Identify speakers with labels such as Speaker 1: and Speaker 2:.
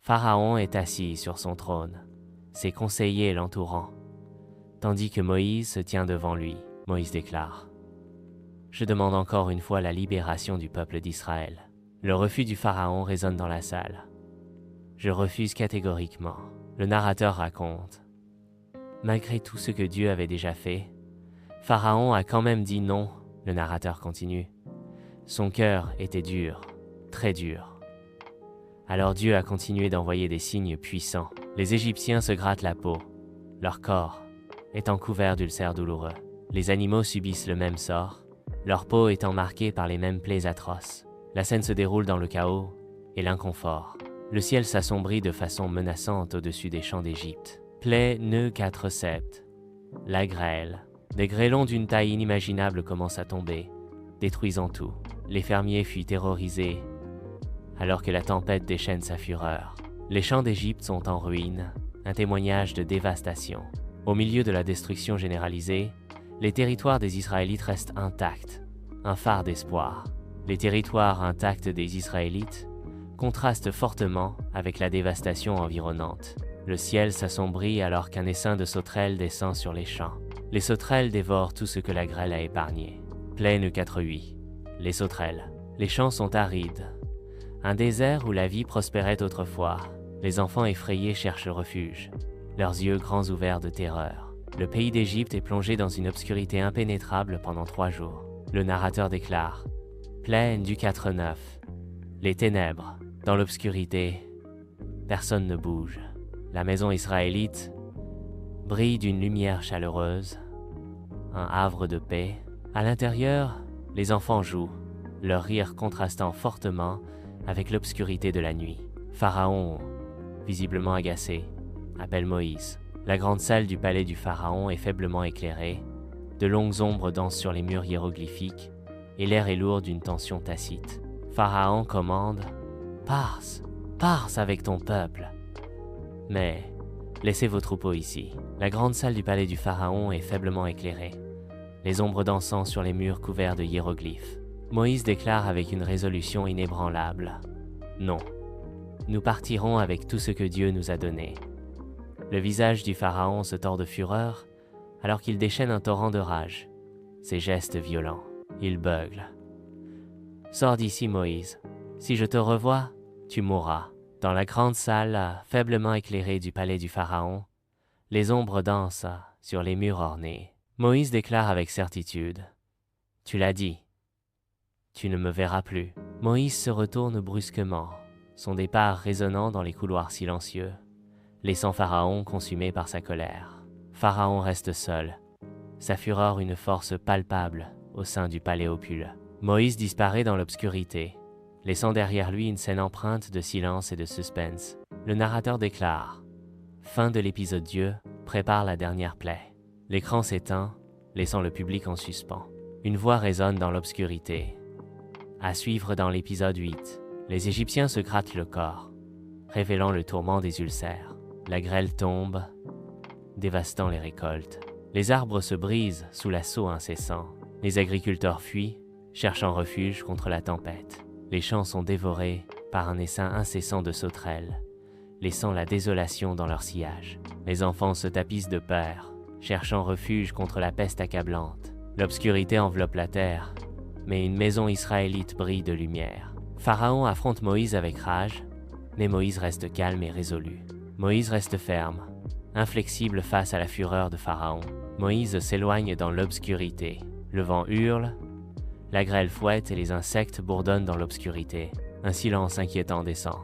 Speaker 1: Pharaon est assis sur son trône, ses conseillers l'entourant, tandis que Moïse se tient devant lui. Moïse déclare: « Je demande encore une fois la libération du peuple d'Israël. » Le refus du Pharaon résonne dans la salle. Je refuse catégoriquement. Le narrateur raconte: malgré tout ce que Dieu avait déjà fait, Pharaon a quand même dit non. Le narrateur continue: son cœur était dur, très dur. Alors Dieu a continué d'envoyer des signes puissants. Les Égyptiens se grattent la peau, leur corps étant couvert d'ulcères douloureux. Les animaux subissent le même sort, leur peau étant marquée par les mêmes plaies atroces. La scène se déroule dans le chaos et l'inconfort. Le ciel s'assombrit de façon menaçante au-dessus des champs d'Égypte. Plaie, nœuds, 4 septes. La grêle. Des grêlons d'une taille inimaginable commencent à tomber, détruisant tout. Les fermiers fuient terrorisés, alors que la tempête déchaîne sa fureur. Les champs d'Égypte sont en ruine, un témoignage de dévastation. Au milieu de la destruction généralisée, les territoires des Israélites restent intacts, un phare d'espoir. Les territoires intacts des Israélites contrastent fortement avec la dévastation environnante. Le ciel s'assombrit alors qu'un essaim de sauterelles descend sur les champs. Les sauterelles dévorent tout ce que la grêle a épargné. Plaine 4.8. Les sauterelles. Les champs sont arides. Un désert où la vie prospérait autrefois. Les enfants effrayés cherchent refuge, leurs yeux grands ouverts de terreur. Le pays d'Égypte est plongé dans une obscurité impénétrable pendant 3 jours. Le narrateur déclare: Plaine du 4.9. Les ténèbres. Dans l'obscurité, personne ne bouge. La maison israélite brille d'une lumière chaleureuse, un havre de paix. À l'intérieur, les enfants jouent, leur rire contrastant fortement avec l'obscurité de la nuit. Pharaon, visiblement agacé, appelle Moïse. La grande salle du palais du Pharaon est faiblement éclairée, de longues ombres dansent sur les murs hiéroglyphiques, et l'air est lourd d'une tension tacite. Pharaon commande: « Pars avec ton peuple. Mais laissez vos troupeaux ici. » La grande salle du palais du Pharaon est faiblement éclairée, les ombres dansant sur les murs couverts de hiéroglyphes. Moïse déclare avec une résolution inébranlable: « Non, nous partirons avec tout ce que Dieu nous a donné. » Le visage du Pharaon se tord de fureur alors qu'il déchaîne un torrent de rage. Ses gestes violents, il beugle. « Sors d'ici, Moïse. Si je te revois, tu mourras. » Dans la grande salle faiblement éclairée du palais du Pharaon, les ombres dansent sur les murs ornés. Moïse déclare avec certitude: « Tu l'as dit, tu ne me verras plus. » Moïse se retourne brusquement, son départ résonnant dans les couloirs silencieux, laissant Pharaon consumé par sa colère. Pharaon reste seul, sa fureur une force palpable au sein du palais opulent. Moïse disparaît dans l'obscurité, laissant derrière lui une scène empreinte de silence et de suspense. Le narrateur déclare: « Fin de l'épisode. Dieu prépare la dernière plaie. » L'écran s'éteint, laissant le public en suspens. Une voix résonne dans l'obscurité. À suivre dans l'épisode 8, les Égyptiens se grattent le corps, révélant le tourment des ulcères. La grêle tombe, dévastant les récoltes. Les arbres se brisent sous l'assaut incessant. Les agriculteurs fuient, cherchant refuge contre la tempête. Les champs sont dévorés par un essaim incessant de sauterelles, laissant la désolation dans leur sillage. Les enfants se tapissent de peur, cherchant refuge contre la peste accablante. L'obscurité enveloppe la terre, mais une maison israélite brille de lumière. Pharaon affronte Moïse avec rage, mais Moïse reste calme et résolu. Moïse reste ferme, inflexible face à la fureur de Pharaon. Moïse s'éloigne dans l'obscurité. Le vent hurle, la grêle fouette et les insectes bourdonnent dans l'obscurité. Un silence inquiétant descend.